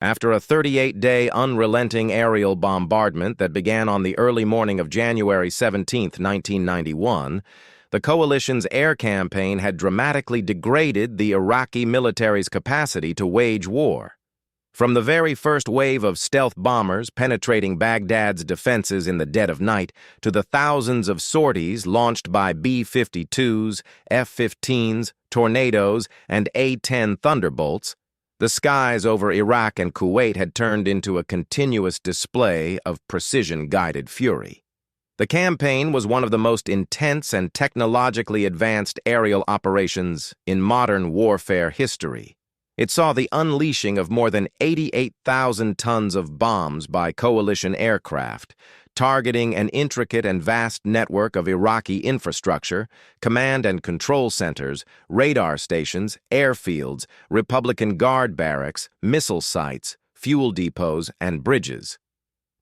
After a 38-day unrelenting aerial bombardment that began on the early morning of January 17, 1991, the coalition's air campaign had dramatically degraded the Iraqi military's capacity to wage war. From the very first wave of stealth bombers penetrating Baghdad's defenses in the dead of night to the thousands of sorties launched by B-52s, F-15s, Tornadoes, and A-10 Thunderbolts, the skies over Iraq and Kuwait had turned into a continuous display of precision-guided fury. The campaign was one of the most intense and technologically advanced aerial operations in modern warfare history. It saw the unleashing of more than 88,000 tons of bombs by coalition aircraft, targeting an intricate and vast network of Iraqi infrastructure, command and control centers, radar stations, airfields, Republican Guard barracks, missile sites, fuel depots, and bridges.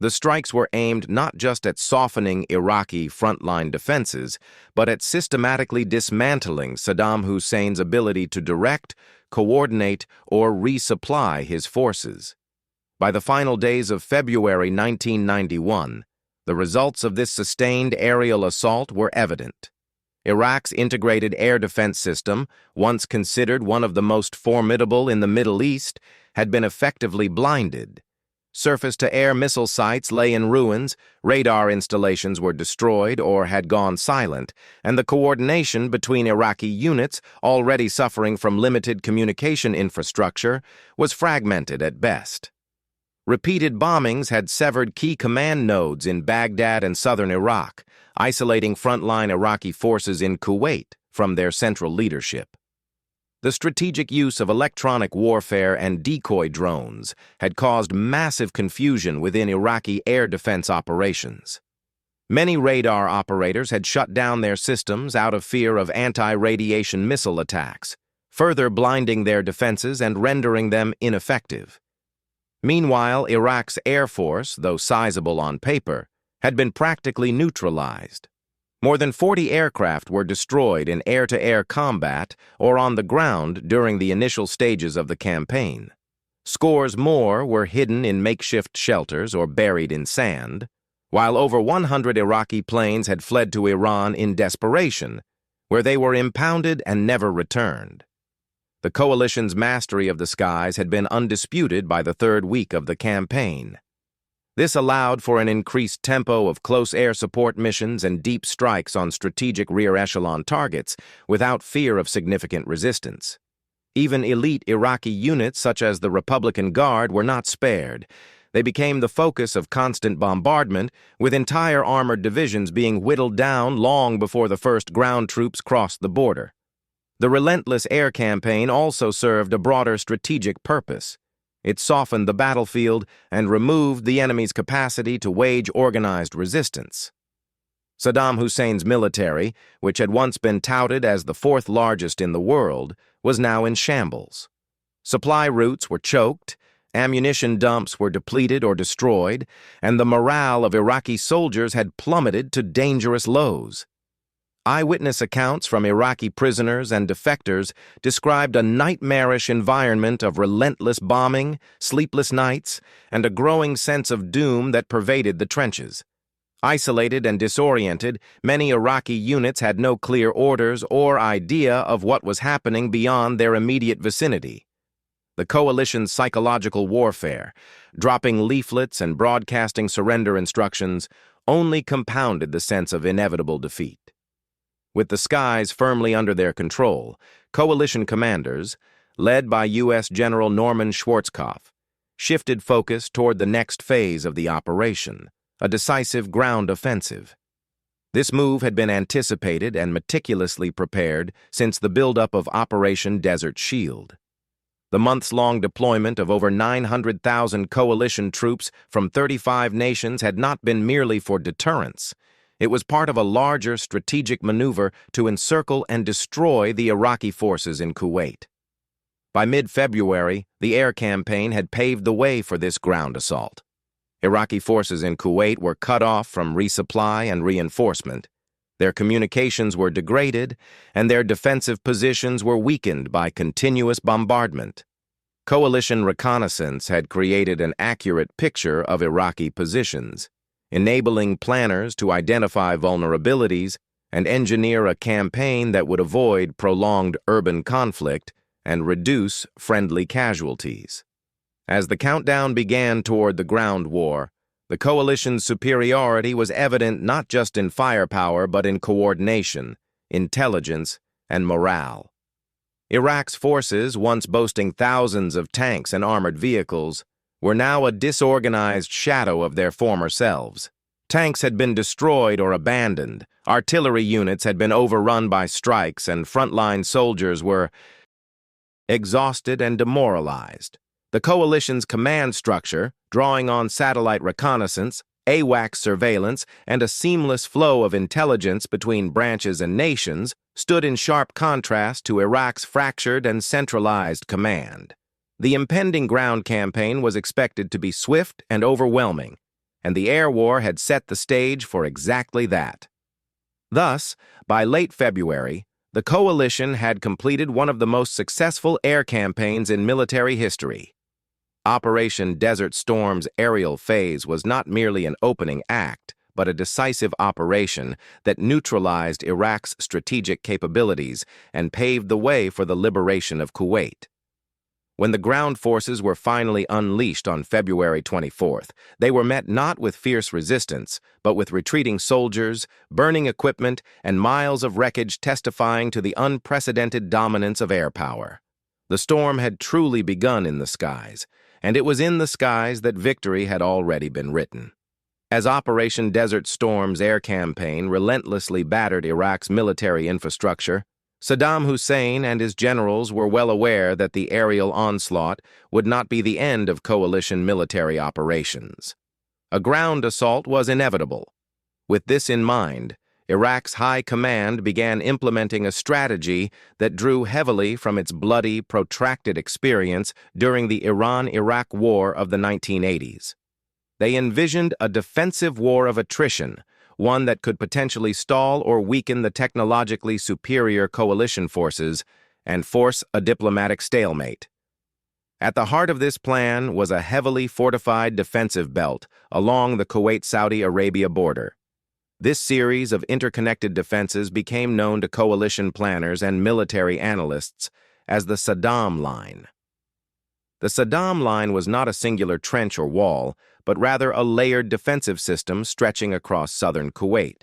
The strikes were aimed not just at softening Iraqi frontline defenses, but at systematically dismantling Saddam Hussein's ability to direct, coordinate, or resupply his forces. By the final days of February 1991, the results of this sustained aerial assault were evident. Iraq's integrated air defense system, once considered one of the most formidable in the Middle East, had been effectively blinded. Surface-to-air missile sites lay in ruins, radar installations were destroyed or had gone silent, and the coordination between Iraqi units, already suffering from limited communication infrastructure, was fragmented at best. Repeated bombings had severed key command nodes in Baghdad and southern Iraq, isolating frontline Iraqi forces in Kuwait from their central leadership. The strategic use of electronic warfare and decoy drones had caused massive confusion within Iraqi air defense operations. Many radar operators had shut down their systems out of fear of anti-radiation missile attacks, further blinding their defenses and rendering them ineffective. Meanwhile, Iraq's air force, though sizable on paper, had been practically neutralized. More than 40 aircraft were destroyed in air-to-air combat or on the ground during the initial stages of the campaign. Scores more were hidden in makeshift shelters or buried in sand, while over 100 Iraqi planes had fled to Iran in desperation, where they were impounded and never returned. The coalition's mastery of the skies had been undisputed by the third week of the campaign. This allowed for an increased tempo of close air support missions and deep strikes on strategic rear-echelon targets without fear of significant resistance. Even elite Iraqi units such as the Republican Guard were not spared. They became the focus of constant bombardment, with entire armored divisions being whittled down long before the first ground troops crossed the border. The relentless air campaign also served a broader strategic purpose. It softened the battlefield and removed the enemy's capacity to wage organized resistance. Saddam Hussein's military, which had once been touted as the fourth largest in the world, was now in shambles. Supply routes were choked, ammunition dumps were depleted or destroyed, and the morale of Iraqi soldiers had plummeted to dangerous lows. Eyewitness accounts from Iraqi prisoners and defectors described a nightmarish environment of relentless bombing, sleepless nights, and a growing sense of doom that pervaded the trenches. Isolated and disoriented, many Iraqi units had no clear orders or idea of what was happening beyond their immediate vicinity. The coalition's psychological warfare, dropping leaflets and broadcasting surrender instructions, only compounded the sense of inevitable defeat. With the skies firmly under their control, coalition commanders, led by U.S. General Norman Schwarzkopf, shifted focus toward the next phase of the operation, a decisive ground offensive. This move had been anticipated and meticulously prepared since the buildup of Operation Desert Shield. The months-long deployment of over 900,000 coalition troops from 35 nations had not been merely for deterrence. It was part of a larger strategic maneuver to encircle and destroy the Iraqi forces in Kuwait. By mid-February, the air campaign had paved the way for this ground assault. Iraqi forces in Kuwait were cut off from resupply and reinforcement. Their communications were degraded, and their defensive positions were weakened by continuous bombardment. Coalition reconnaissance had created an accurate picture of Iraqi positions, enabling planners to identify vulnerabilities and engineer a campaign that would avoid prolonged urban conflict and reduce friendly casualties. As the countdown began toward the ground war, the coalition's superiority was evident not just in firepower but in coordination, intelligence, and morale. Iraq's forces, once boasting thousands of tanks and armored vehicles, were now a disorganized shadow of their former selves. Tanks had been destroyed or abandoned, artillery units had been overrun by strikes, and frontline soldiers were exhausted and demoralized. The coalition's command structure, drawing on satellite reconnaissance, AWACS surveillance, and a seamless flow of intelligence between branches and nations, stood in sharp contrast to Iraq's fractured and centralized command. The impending ground campaign was expected to be swift and overwhelming, and the air war had set the stage for exactly that. Thus, by late February, the coalition had completed one of the most successful air campaigns in military history. Operation Desert Storm's aerial phase was not merely an opening act, but a decisive operation that neutralized Iraq's strategic capabilities and paved the way for the liberation of Kuwait. When the ground forces were finally unleashed on February 24th, they were met not with fierce resistance, but with retreating soldiers, burning equipment, and miles of wreckage testifying to the unprecedented dominance of air power. The storm had truly begun in the skies, and it was in the skies that victory had already been written. As Operation Desert Storm's air campaign relentlessly battered Iraq's military infrastructure, Saddam Hussein and his generals were well aware that the aerial onslaught would not be the end of coalition military operations. A ground assault was inevitable. With this in mind, Iraq's high command began implementing a strategy that drew heavily from its bloody, protracted experience during the Iran-Iraq War of the 1980s. They envisioned a defensive war of attrition, one that could potentially stall or weaken the technologically superior coalition forces and force a diplomatic stalemate. At the heart of this plan was a heavily fortified defensive belt along the Kuwait-Saudi Arabia border. This series of interconnected defenses became known to coalition planners and military analysts as the Saddam Line. The Saddam Line was not a singular trench or wall, but rather a layered defensive system stretching across southern Kuwait.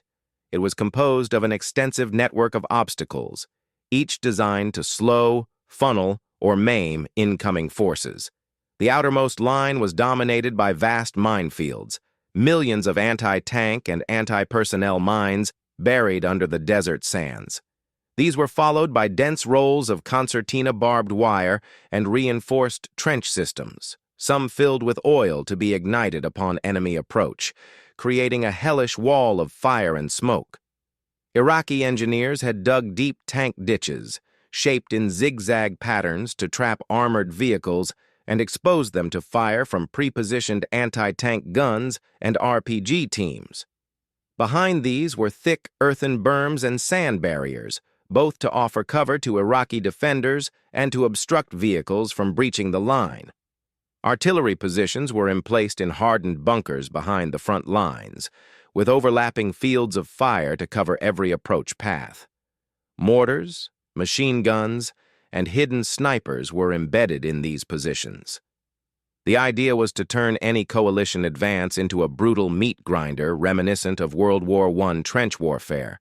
It was composed of an extensive network of obstacles, each designed to slow, funnel, or maim incoming forces. The outermost line was dominated by vast minefields, millions of anti-tank and anti-personnel mines buried under the desert sands. These were followed by dense rolls of concertina barbed wire and reinforced trench systems, some filled with oil to be ignited upon enemy approach, creating a hellish wall of fire and smoke. Iraqi engineers had dug deep tank ditches, shaped in zigzag patterns to trap armored vehicles and expose them to fire from pre-positioned anti-tank guns and RPG teams. Behind these were thick earthen berms and sand barriers, both to offer cover to Iraqi defenders and to obstruct vehicles from breaching the line. Artillery positions were emplaced in hardened bunkers behind the front lines, with overlapping fields of fire to cover every approach path. Mortars, machine guns, and hidden snipers were embedded in these positions. The idea was to turn any coalition advance into a brutal meat grinder reminiscent of World War I trench warfare.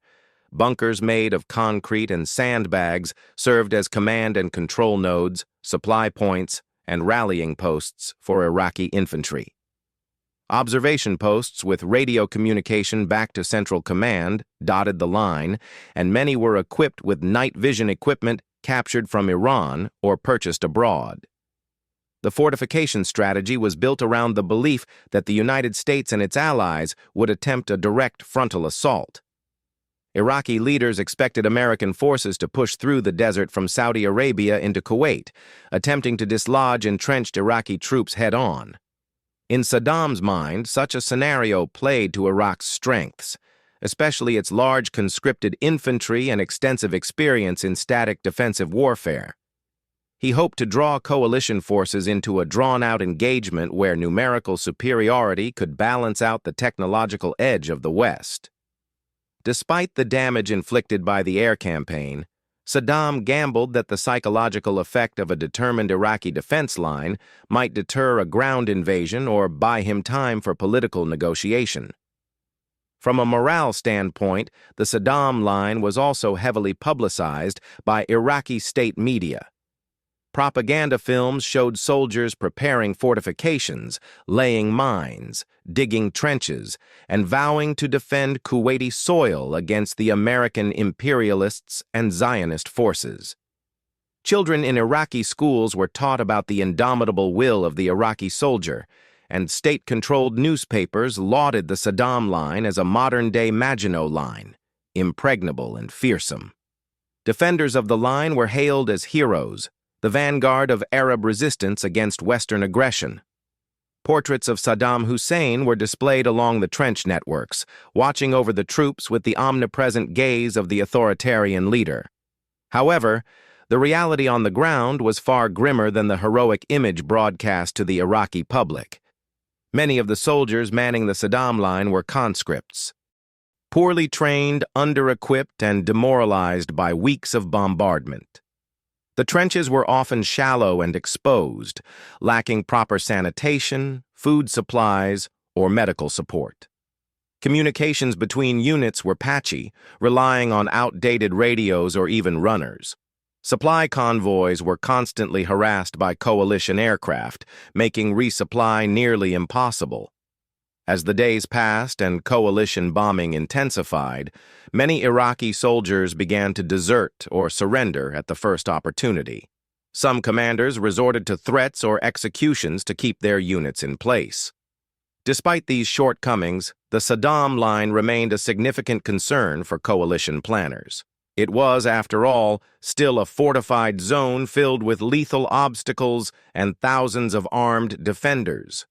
Bunkers made of concrete and sandbags served as command and control nodes, supply points, and rallying posts for Iraqi infantry. Observation posts with radio communication back to Central Command dotted the line, and many were equipped with night vision equipment captured from Iran or purchased abroad. The fortification strategy was built around the belief that the United States and its allies would attempt a direct frontal assault. Iraqi leaders expected American forces to push through the desert from Saudi Arabia into Kuwait, attempting to dislodge entrenched Iraqi troops head-on. In Saddam's mind, such a scenario played to Iraq's strengths, especially its large conscripted infantry and extensive experience in static defensive warfare. He hoped to draw coalition forces into a drawn-out engagement where numerical superiority could balance out the technological edge of the West. Despite the damage inflicted by the air campaign, Saddam gambled that the psychological effect of a determined Iraqi defense line might deter a ground invasion or buy him time for political negotiation. From a morale standpoint, the Saddam Line was also heavily publicized by Iraqi state media. Propaganda films showed soldiers preparing fortifications, laying mines, digging trenches, and vowing to defend Kuwaiti soil against the American imperialists and Zionist forces. Children in Iraqi schools were taught about the indomitable will of the Iraqi soldier, and state-controlled newspapers lauded the Saddam Line as a modern-day Maginot Line, impregnable and fearsome. Defenders of the line were hailed as heroes, the vanguard of Arab resistance against Western aggression. Portraits of Saddam Hussein were displayed along the trench networks, watching over the troops with the omnipresent gaze of the authoritarian leader. However, the reality on the ground was far grimmer than the heroic image broadcast to the Iraqi public. Many of the soldiers manning the Saddam Line were conscripts, poorly trained, under-equipped, and demoralized by weeks of bombardment. The trenches were often shallow and exposed, lacking proper sanitation, food supplies, or medical support. Communications between units were patchy, relying on outdated radios or even runners. Supply convoys were constantly harassed by coalition aircraft, making resupply nearly impossible. As the days passed and coalition bombing intensified, many Iraqi soldiers began to desert or surrender at the first opportunity. Some commanders resorted to threats or executions to keep their units in place. Despite these shortcomings, the Saddam Line remained a significant concern for coalition planners. It was, after all, still a fortified zone filled with lethal obstacles and thousands of armed defenders.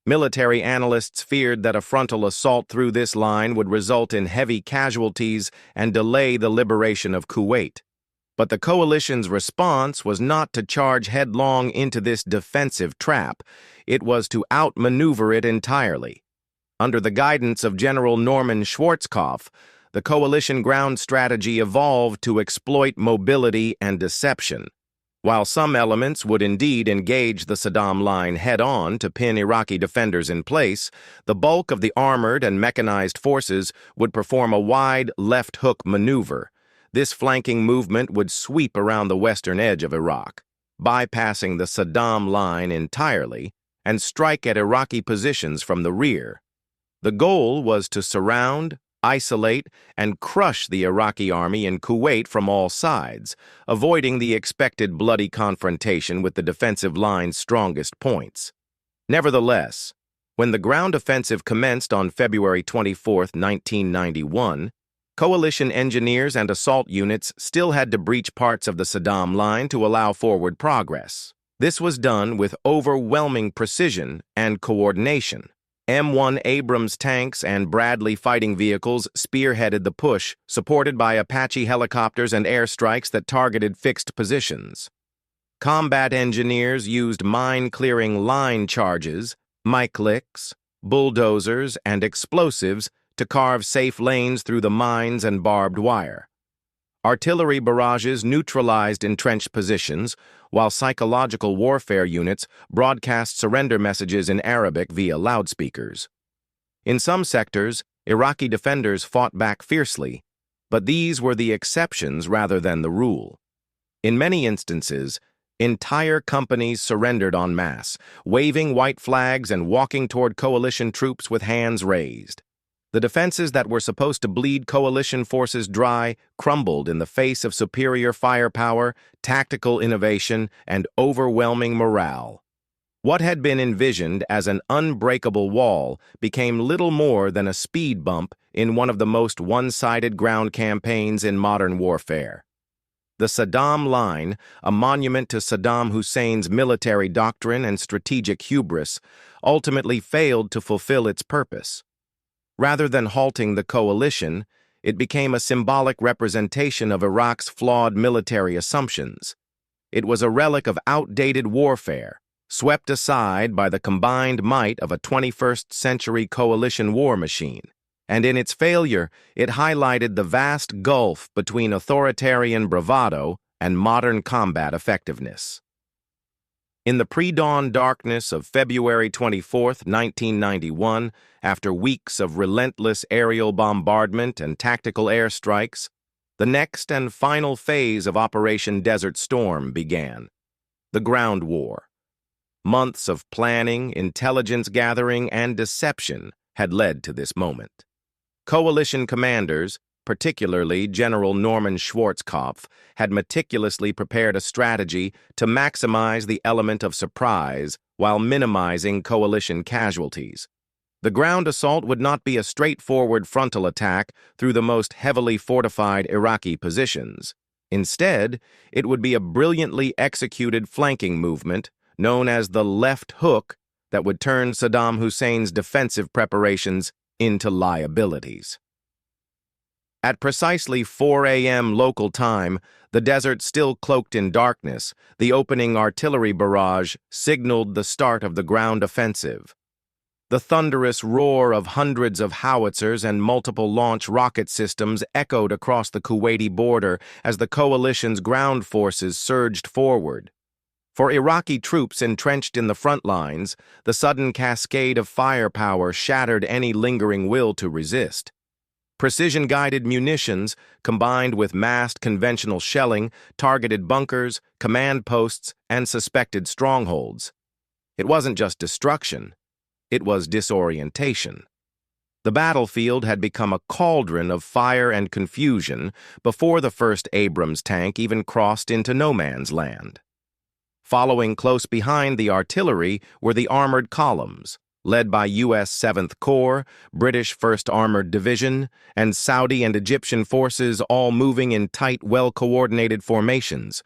Military analysts feared that a frontal assault through this line would result in heavy casualties and delay the liberation of Kuwait. But the coalition's response was not to charge headlong into this defensive trap. It was to outmaneuver it entirely. Under the guidance of General Norman Schwarzkopf, the coalition ground strategy evolved to exploit mobility and deception. While some elements would indeed engage the Saddam Line head-on to pin Iraqi defenders in place, the bulk of the armored and mechanized forces would perform a wide left-hook maneuver. This flanking movement would sweep around the western edge of Iraq, bypassing the Saddam Line entirely, and strike at Iraqi positions from the rear. The goal was to surround, isolate, and crush the Iraqi army in Kuwait from all sides, avoiding the expected bloody confrontation with the defensive line's strongest points. Nevertheless, when the ground offensive commenced on February 24, 1991, coalition engineers and assault units still had to breach parts of the Saddam Line to allow forward progress. This was done with overwhelming precision and coordination. M1 Abrams tanks and Bradley fighting vehicles spearheaded the push, supported by Apache helicopters and airstrikes that targeted fixed positions. Combat engineers used mine-clearing line charges, Mike-licks, bulldozers, and explosives to carve safe lanes through the mines and barbed wire. Artillery barrages neutralized entrenched positions, while psychological warfare units broadcast surrender messages in Arabic via loudspeakers. In some sectors, Iraqi defenders fought back fiercely, but these were the exceptions rather than the rule. In many instances, entire companies surrendered en masse, waving white flags and walking toward coalition troops with hands raised. The defenses that were supposed to bleed coalition forces dry crumbled in the face of superior firepower, tactical innovation, and overwhelming morale. What had been envisioned as an unbreakable wall became little more than a speed bump in one of the most one-sided ground campaigns in modern warfare. The Saddam Line, a monument to Saddam Hussein's military doctrine and strategic hubris, ultimately failed to fulfill its purpose. Rather than halting the coalition, it became a symbolic representation of Iraq's flawed military assumptions. It was a relic of outdated warfare, swept aside by the combined might of a 21st-century coalition war machine. And in its failure, it highlighted the vast gulf between authoritarian bravado and modern combat effectiveness. In the pre-dawn darkness of February 24, 1991, after weeks of relentless aerial bombardment and tactical airstrikes, the next and final phase of Operation Desert Storm began: the ground war. Months of planning, intelligence gathering, and deception had led to this moment. Coalition commanders, particularly General Norman Schwarzkopf, had meticulously prepared a strategy to maximize the element of surprise while minimizing coalition casualties. The ground assault would not be a straightforward frontal attack through the most heavily fortified Iraqi positions. Instead, it would be a brilliantly executed flanking movement known as the left hook that would turn Saddam Hussein's defensive preparations into liabilities. At precisely 4 a.m. local time, the desert still cloaked in darkness, the opening artillery barrage signaled the start of the ground offensive. The thunderous roar of hundreds of howitzers and multiple launch rocket systems echoed across the Kuwaiti border as the coalition's ground forces surged forward. For Iraqi troops entrenched in the front lines, the sudden cascade of firepower shattered any lingering will to resist. Precision-guided munitions, combined with massed conventional shelling, targeted bunkers, command posts, and suspected strongholds. It wasn't just destruction, it was disorientation. The battlefield had become a cauldron of fire and confusion before the first Abrams tank even crossed into no man's land. Following close behind the artillery were the armored columns, led by U.S. 7th Corps, British 1st Armored Division, and Saudi and Egyptian forces, all moving in tight, well-coordinated formations.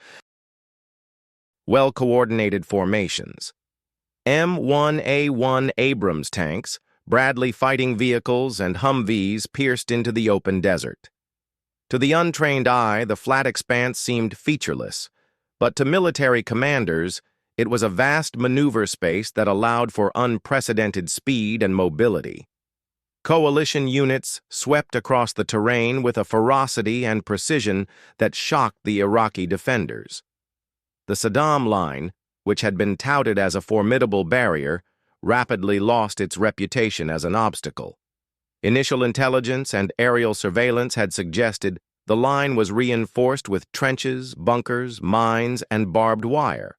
M1A1 Abrams tanks, Bradley fighting vehicles, and Humvees pierced into the open desert. To the untrained eye, the flat expanse seemed featureless, but to military commanders, it was a vast maneuver space that allowed for unprecedented speed and mobility. Coalition units swept across the terrain with a ferocity and precision that shocked the Iraqi defenders. The Saddam Line, which had been touted as a formidable barrier, rapidly lost its reputation as an obstacle. Initial intelligence and aerial surveillance had suggested the line was reinforced with trenches, bunkers, mines, and barbed wire.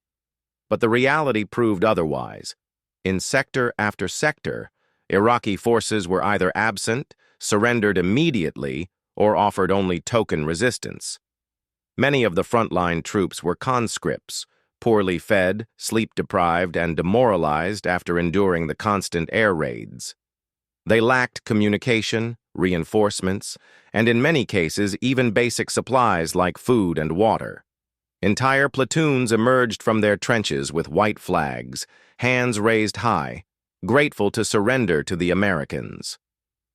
But the reality proved otherwise. In sector after sector, Iraqi forces were either absent, surrendered immediately, or offered only token resistance. Many of the frontline troops were conscripts, poorly fed, sleep-deprived, and demoralized after enduring the constant air raids. They lacked communication, reinforcements, and in many cases even basic supplies like food and water. Entire platoons emerged from their trenches with white flags, hands raised high, grateful to surrender to the Americans.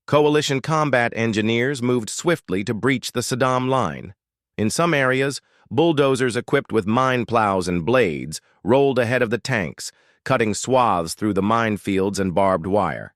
Coalition combat engineers moved swiftly to breach the Saddam Line. In some areas, bulldozers equipped with mine plows and blades rolled ahead of the tanks, cutting swaths through the minefields and barbed wire.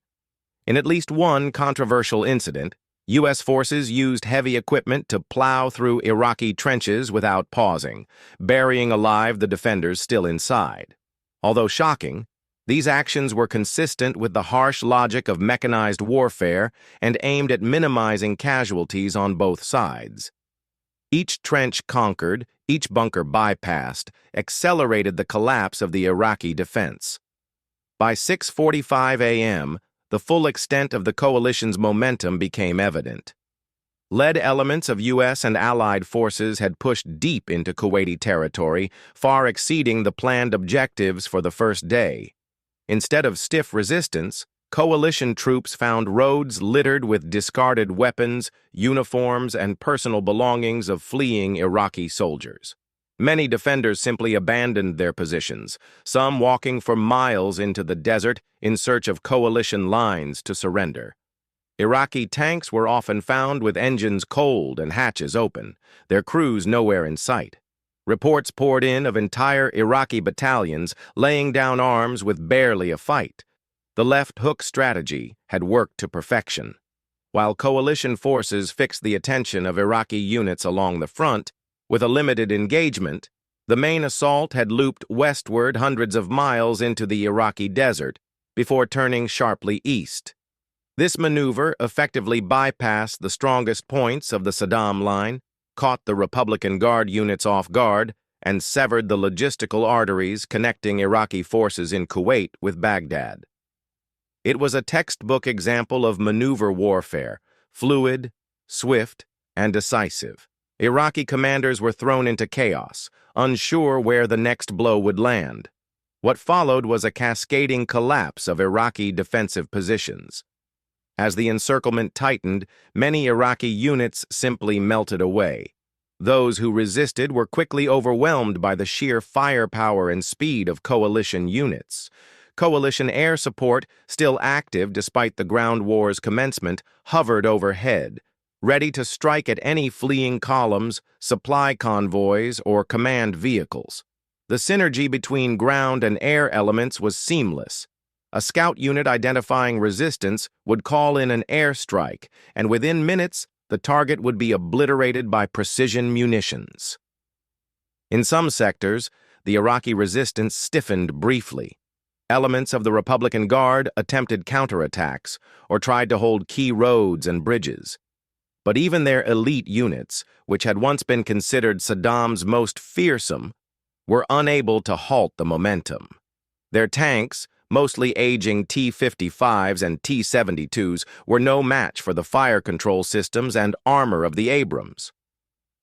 In at least one controversial incident, U.S. forces used heavy equipment to plow through Iraqi trenches without pausing, burying alive the defenders still inside. Although shocking, these actions were consistent with the harsh logic of mechanized warfare and aimed at minimizing casualties on both sides. Each trench conquered, each bunker bypassed, accelerated the collapse of the Iraqi defense. By 6:45 a.m., the full extent of the coalition's momentum became evident. Lead elements of U.S. and allied forces had pushed deep into Kuwaiti territory, far exceeding the planned objectives for the first day. Instead of stiff resistance, coalition troops found roads littered with discarded weapons, uniforms, and personal belongings of fleeing Iraqi soldiers. Many defenders simply abandoned their positions, some walking for miles into the desert in search of coalition lines to surrender. Iraqi tanks were often found with engines cold and hatches open, their crews nowhere in sight. Reports poured in of entire Iraqi battalions laying down arms with barely a fight. The left hook strategy had worked to perfection. While coalition forces fixed the attention of Iraqi units along the front, with a limited engagement, the main assault had looped westward hundreds of miles into the Iraqi desert before turning sharply east. This maneuver effectively bypassed the strongest points of the Saddam Line, caught the Republican Guard units off guard, and severed the logistical arteries connecting Iraqi forces in Kuwait with Baghdad. It was a textbook example of maneuver warfare, fluid, swift, and decisive. Iraqi commanders were thrown into chaos, unsure where the next blow would land. What followed was a cascading collapse of Iraqi defensive positions. As the encirclement tightened, many Iraqi units simply melted away. Those who resisted were quickly overwhelmed by the sheer firepower and speed of coalition units. Coalition air support, still active despite the ground war's commencement, hovered overhead, ready to strike at any fleeing columns, supply convoys, or command vehicles. The synergy between ground and air elements was seamless. A scout unit identifying resistance would call in an airstrike, and within minutes, the target would be obliterated by precision munitions. In some sectors, the Iraqi resistance stiffened briefly. Elements of the Republican Guard attempted counterattacks or tried to hold key roads and bridges. But even their elite units, which had once been considered Saddam's most fearsome, were unable to halt the momentum. Their tanks, mostly aging T-55s and T-72s, were no match for the fire control systems and armor of the Abrams.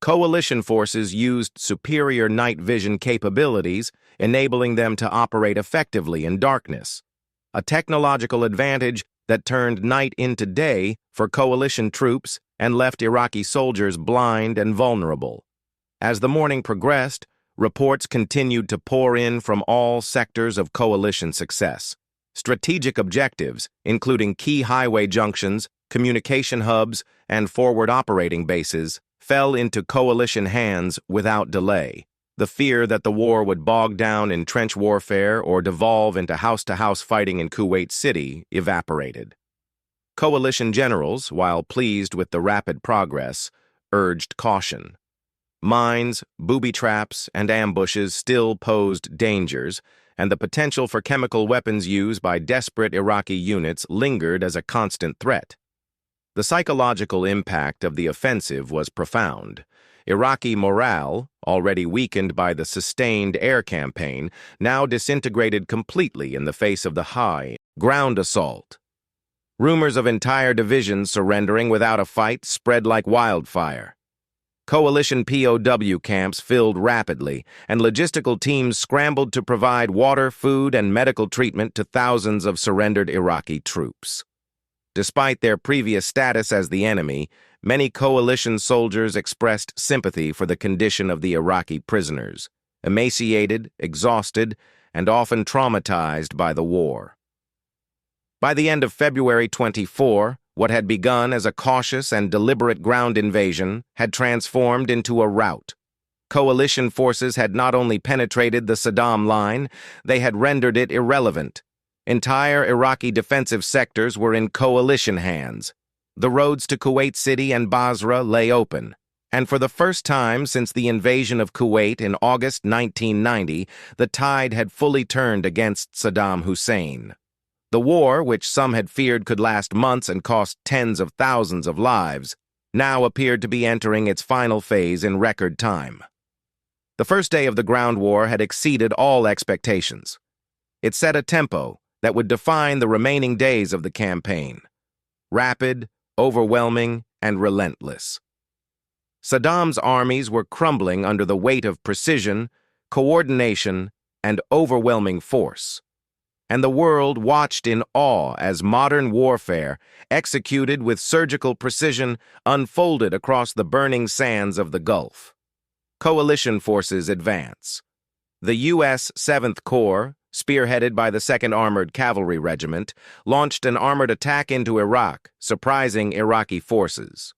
Coalition forces used superior night vision capabilities, enabling them to operate effectively in darkness, a technological advantage that turned night into day for coalition troops and left Iraqi soldiers blind and vulnerable. As the morning progressed, reports continued to pour in from all sectors of coalition success. Strategic objectives, including key highway junctions, communication hubs, and forward operating bases, fell into coalition hands without delay. The fear that the war would bog down in trench warfare or devolve into house-to-house fighting in Kuwait City evaporated. Coalition generals, while pleased with the rapid progress, urged caution. Mines, booby traps, and ambushes still posed dangers, and the potential for chemical weapons used by desperate Iraqi units lingered as a constant threat. The psychological impact of the offensive was profound. Iraqi morale, already weakened by the sustained air campaign, now disintegrated completely in the face of the high ground assault. Rumors of entire divisions surrendering without a fight spread like wildfire. Coalition POW camps filled rapidly, and logistical teams scrambled to provide water, food, and medical treatment to thousands of surrendered Iraqi troops. Despite their previous status as the enemy, many coalition soldiers expressed sympathy for the condition of the Iraqi prisoners, emaciated, exhausted, and often traumatized by the war. By the end of February 24, what had begun as a cautious and deliberate ground invasion had transformed into a rout. Coalition forces had not only penetrated the Saddam Line, they had rendered it irrelevant. Entire Iraqi defensive sectors were in coalition hands. The roads to Kuwait City and Basra lay open, and for the first time since the invasion of Kuwait in August 1990, the tide had fully turned against Saddam Hussein. The war, which some had feared could last months and cost tens of thousands of lives, now appeared to be entering its final phase in record time. The first day of the ground war had exceeded all expectations. It set a tempo that would define the remaining days of the campaign. Rapid, overwhelming, and relentless. Saddam's armies were crumbling under the weight of precision, coordination, and overwhelming force. And the world watched in awe as modern warfare, executed with surgical precision, unfolded across the burning sands of the Gulf. Coalition forces advance. The U.S. 7th Corps, spearheaded by the 2nd Armored Cavalry Regiment, launched an armored attack into Iraq, surprising Iraqi forces.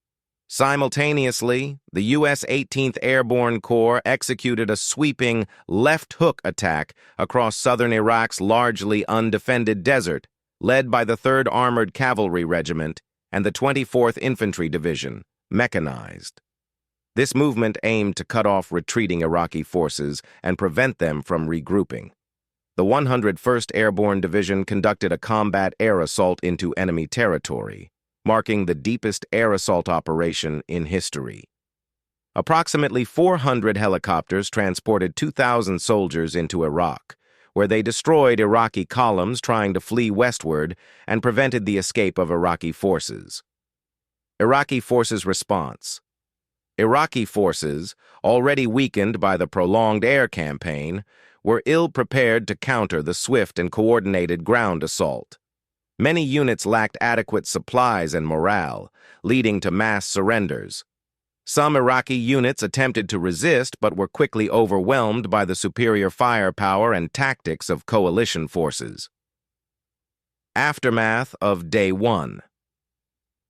Simultaneously, the U.S. 18th Airborne Corps executed a sweeping left hook attack across southern Iraq's largely undefended desert, led by the 3rd Armored Cavalry Regiment and the 24th Infantry Division, mechanized. This movement aimed to cut off retreating Iraqi forces and prevent them from regrouping. The 101st Airborne Division conducted a combat air assault into enemy territory, marking the deepest air assault operation in history. Approximately 400 helicopters transported 2,000 soldiers into Iraq, where they destroyed Iraqi columns trying to flee westward and prevented the escape of Iraqi forces. Iraqi forces' response. Iraqi forces, already weakened by the prolonged air campaign, were ill-prepared to counter the swift and coordinated ground assault. Many units lacked adequate supplies and morale, leading to mass surrenders. Some Iraqi units attempted to resist but were quickly overwhelmed by the superior firepower and tactics of coalition forces. Aftermath of Day 1.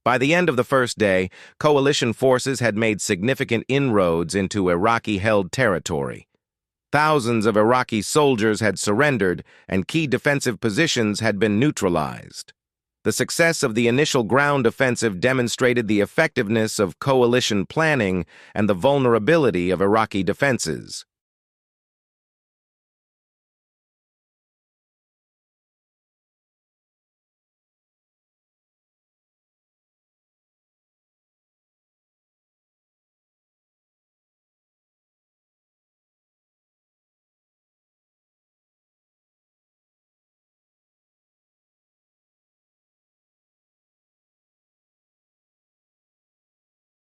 By the end of the first day, coalition forces had made significant inroads into Iraqi-held territory. Thousands of Iraqi soldiers had surrendered, and key defensive positions had been neutralized. The success of the initial ground offensive demonstrated the effectiveness of coalition planning and the vulnerability of Iraqi defenses.